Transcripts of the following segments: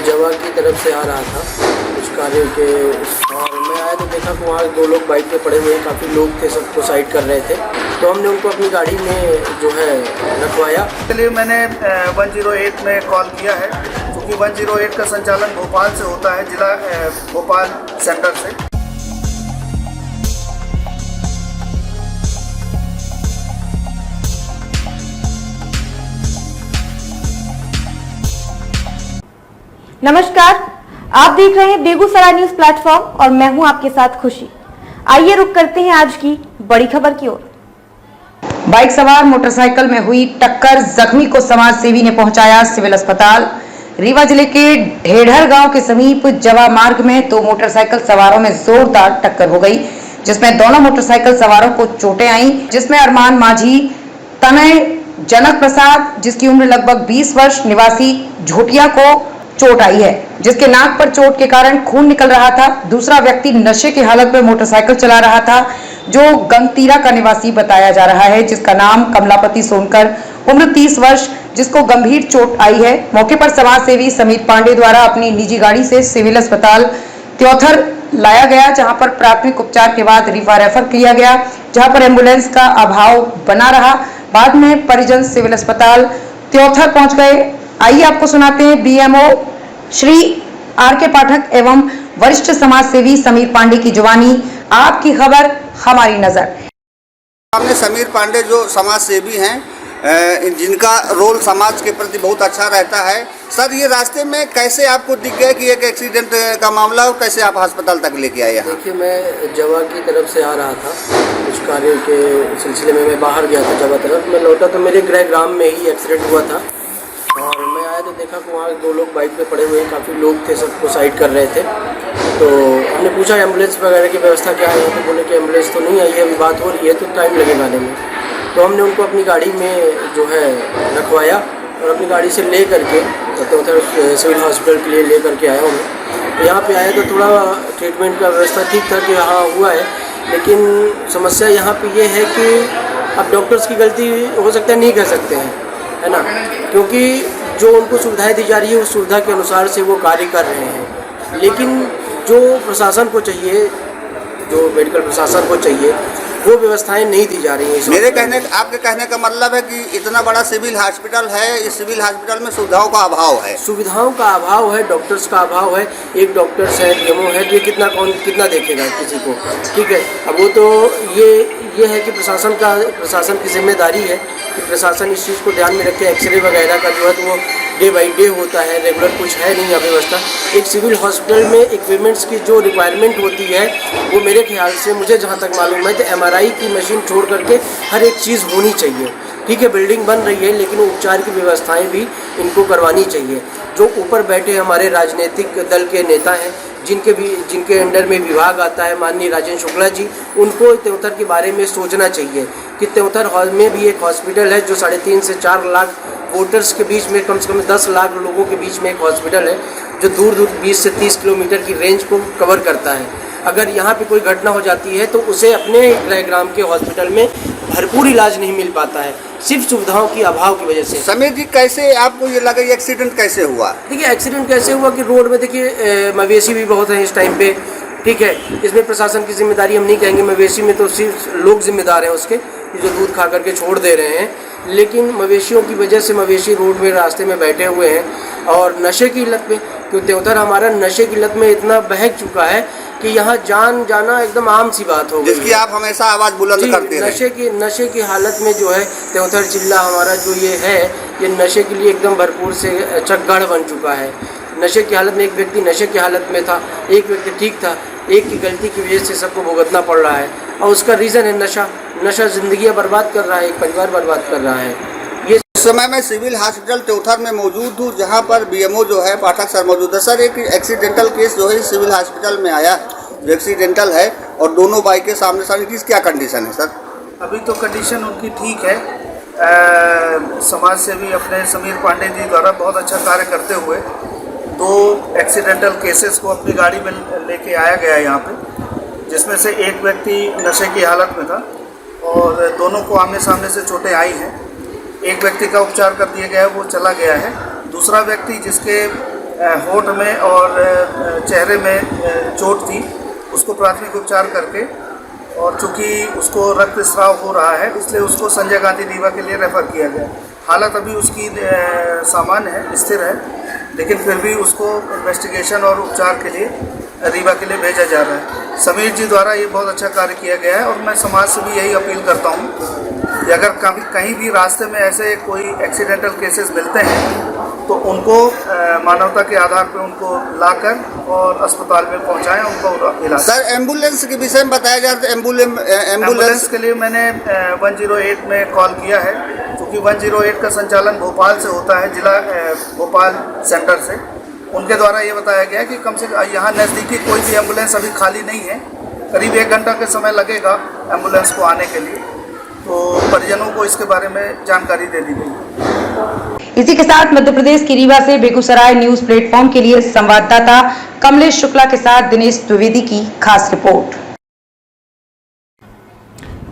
जवा की तरफ से आ रहा था कुछ कार्य के, और मैं आया तो देखा कि वहाँ 2 लोग बाइक पे पड़े हुए हैं, काफ़ी लोग थे, सबको साइड कर रहे थे। तो हमने उनको अपनी गाड़ी में जो है रखवाया। चलिए, मैंने 108 में कॉल किया है, क्योंकि 108 का संचालन भोपाल से होता है, जिला भोपाल सेंटर से। नमस्कार, आप देख रहे हैं बेगूसराय न्यूज प्लेटफॉर्म और मैं हूं आपके साथ खुशी। आइए रुक करते हैं आज की बड़ी खबर की ओर। बाइक सवार मोटरसाइकिल में हुई टक्कर, जख्मी को समाज सेवी ने पहुंचाया सिविल अस्पताल। रीवा जिले के ढेढ़र गांव के समीप जवा मार्ग में 2 मोटरसाइकिल सवारों में जोरदार टक्कर हो गई, जिसमें दोनों मोटरसाइकिल सवारों को चोटें आई, जिसमें अरमान माझी, तनय जनक प्रसाद जिसकी उम्र लगभग 20 वर्ष, निवासी झोटिया को चोट आई है, जिसके नाक पर चोट के कारण खून निकल रहा था। दूसरा व्यक्ति नशे की हालत में मोटरसाइकिल चला रहा था, जो गंगतीरा का निवासी बताया जा रहा है, जिसका नाम कमलापति सोनकर, उम्र 30 वर्ष, जिसको गंभीर चोट आई है। मौके पर समाज सेवी समीर पांडे द्वारा अपनी निजी गाड़ी से सिविल अस्पताल त्योथर लाया गया, जहां पर प्राथमिक उपचार के बाद रीवा रेफर किया गया, जहां पर एम्बुलेंस का अभाव बना रहा। बाद में परिजन सिविल अस्पताल त्योथर पहुंच गए। आइए आपको सुनाते हैं बीएमओ श्री आर के पाठक एवं वरिष्ठ समाज सेवी समीर पांडे की जुबानी। आपकी खबर हमारी नजर। हमने समीर पांडे जो समाज सेवी हैं, जिनका रोल समाज के प्रति बहुत अच्छा रहता है। सर, ये रास्ते में कैसे आपको दिख गया कि एक एक्सीडेंट का मामला हो, कैसे आप अस्पताल तक लेके आए? देखिए, मैं जवा की तरफ से आ रहा था कुछ कार्य के सिलसिले में, मैं बाहर गया था जवा तरफ। मैं लौटा तो मेरे गृह ग्राम में ही एक्सीडेंट हुआ था, और मैं आया तो देखा कि वहाँ 2 लोग बाइक पे पड़े हुए हैं, काफ़ी लोग थे, सबको साइड कर रहे थे। तो हमने पूछा एम्बुलेंस वगैरह की व्यवस्था क्या है, तो बोले कि एम्बुलेंस तो नहीं आई है, अभी बात हो रही है, तो टाइम लगेगा आने में। तो हमने उनको अपनी गाड़ी में जो है रखवाया और अपनी गाड़ी से ले करके तो उधर सिविल हॉस्पिटल के लिए ले करके आया हूँ मैं। यहाँ पे आया तो थोड़ा ट्रीटमेंट का व्यवस्था ठीक था कि हाँ हुआ है, लेकिन समस्या यहाँ पे ये है कि अब डॉक्टर्स की गलती हो सकता है नहीं कह सकते हैं, है ना, क्योंकि जो उनको सुविधाएं दी जा रही है उस सुविधा के अनुसार से वो कार्य कर रहे हैं, लेकिन जो प्रशासन को चाहिए, जो मेडिकल प्रशासन को चाहिए, वो व्यवस्थाएं नहीं दी जा रही हैं। आपके कहने का मतलब है कि इतना बड़ा सिविल हॉस्पिटल है, इस सिविल हॉस्पिटल में सुविधाओं का अभाव है। सुविधाओं का अभाव है, डॉक्टर्स का अभाव है। एक डॉक्टर्स है, डीएमओ है, ये कितना देखेगा किसी को, ठीक है। अब वो तो ये है कि प्रशासन की जिम्मेदारी है कि प्रशासन इस चीज़ को ध्यान में रखे। एक्सरे वगैरह का जो है तो वो डे बाई डे होता है, रेगुलर कुछ है नहीं अव्यवस्था। एक सिविल हॉस्पिटल में इक्विपमेंट्स की जो रिक्वायरमेंट होती है वो मेरे ख्याल से, मुझे जहाँ तक मालूम है, तो एमआरआई की मशीन छोड़ करके हर एक चीज़ होनी चाहिए, ठीक है। बिल्डिंग बन रही है, लेकिन उपचार की व्यवस्थाएं भी इनको करवानी चाहिए। जो ऊपर बैठे हमारे राजनीतिक दल के नेता हैं, जिनके अंडर में विभाग आता है, माननीय राजेंद्र शुक्ला जी, उनको त्योथर के बारे में सोचना चाहिए कि त्योथर हॉल में भी एक हॉस्पिटल है जो 3.5 से 4 लाख वोटर्स के बीच में, कम से कम 10 लाख लोगों के बीच में एक हॉस्पिटल है, जो दूर 20 से 30 किलोमीटर की रेंज को कवर करता है। अगर यहाँ पे कोई घटना हो जाती है तो उसे अपने गृह ग्राम के हॉस्पिटल में भरपूर इलाज नहीं मिल पाता है, सिर्फ सुविधाओं की अभाव की वजह से। समीर जी, कैसे आपको ये लगा, एक्सीडेंट कैसे हुआ? देखिए, एक्सीडेंट कैसे हुआ कि रोड में देखिए मवेशी भी बहुत हैं इस टाइम पे, ठीक है। इसमें प्रशासन की जिम्मेदारी हम नहीं कहेंगे, मवेशी में तो सिर्फ लोग जिम्मेदार हैं उसके, जो दूध खा करके छोड़ दे रहे हैं, लेकिन मवेशियों की वजह से मवेशी रोड में रास्ते में बैठे हुए हैं। और नशे की लत में, क्योंकि त्योथर हमारा नशे की लत में इतना बहक चुका है कि यहाँ जान जाना एकदम आम सी बात हो गई, जिसकी आप हमेशा आवाज़ बुलंद करते हैं। नशे की हालत में जो है त्योथर जिला हमारा जो ये है, ये नशे के लिए एकदम भरपूर से चकगढ़ बन चुका है। नशे की हालत में एक व्यक्ति नशे की हालत में था, एक व्यक्ति ठीक था, एक की गलती की वजह से सबको भुगतना पड़ रहा है, और उसका रीज़न है नशा ज़िंदगियाँ बर्बाद कर रहा है, एक परिवार बर्बाद कर रहा है। ये समय मैं सिविल हॉस्पिटल त्योथर में मौजूद हूँ, जहाँ पर बीएमओ जो है पाठक सर मौजूद है। सर, एक एक्सीडेंटल केस जो है सिविल हॉस्पिटल में आया, जो एक्सीडेंटल है, और दोनों बाइक के सामने सामने, किस क्या कंडीशन है सर? अभी तो कंडीशन उनकी ठीक है। समाज सेवी अपने समीर पांडे जी द्वारा बहुत अच्छा कार्य करते हुए 2 एक्सीडेंटल केसेस को अपनी गाड़ी में लेके आया गया यहाँ पे, जिसमें से एक व्यक्ति नशे की हालत में था और दोनों को आमने सामने से चोटें आई हैं। एक व्यक्ति का उपचार कर दिया गया है, वो चला गया है। दूसरा व्यक्ति जिसके होंठ में और चेहरे में चोट थी, उसको प्राथमिक उपचार करके, और चूंकि उसको रक्तस्राव हो रहा है इसलिए उसको संजय गांधी रीवा के लिए रेफ़र किया गया। हालत अभी उसकी सामान्य है, स्थिर है, लेकिन फिर भी उसको इन्वेस्टिगेशन और उपचार के लिए रीवा के लिए भेजा जा रहा है। समीर जी द्वारा ये बहुत अच्छा कार्य किया गया है और मैं समाज से भी यही अपील करता हूँ कि अगर कहीं भी रास्ते में ऐसे कोई एक्सीडेंटल केसेस मिलते हैं तो उनको मानवता के आधार पर उनको लाकर और अस्पताल में पहुँचाएं, उनको इलाज। सर एम्बुलेंस के विषय में बताया जा रहा है, एम्बुलेंस के लिए मैंने 108 में कॉल किया है, क्योंकि 108 का संचालन भोपाल से होता है, जिला भोपाल सेंटर से। उनके द्वारा ये बताया गया कि कम से कम यहाँ नज़दीकी कोई भी एम्बुलेंस अभी खाली नहीं है, करीब 1 घंटा का समय लगेगा एम्बुलेंस को आने के लिए, तो परिजनों को इसके बारे में जानकारी दे दी गई। इसी के साथ मध्य प्रदेश की रीवा से बेगूसराय न्यूज प्लेटफॉर्म के लिए संवाददाता कमलेश शुक्ला के साथ दिनेश द्विवेदी की खास रिपोर्ट।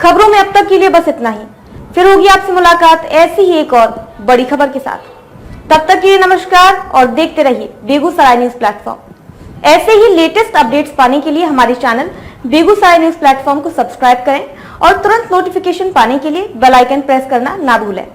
खबरों में अब तक के लिए बस इतना ही, फिर होगी आपसे मुलाकात ऐसी ही एक और बड़ी खबर के साथ। तब तक के लिए नमस्कार और देखते रहिए बेगूसराय न्यूज प्लेटफॉर्म। ऐसे ही लेटेस्ट अपडेट्स पाने के लिए हमारे चैनल बेगूसराय न्यूज प्लेटफॉर्म को सब्सक्राइब करें और तुरंत नोटिफिकेशन पाने के लिए बेल आइकन प्रेस करना ना भूलें।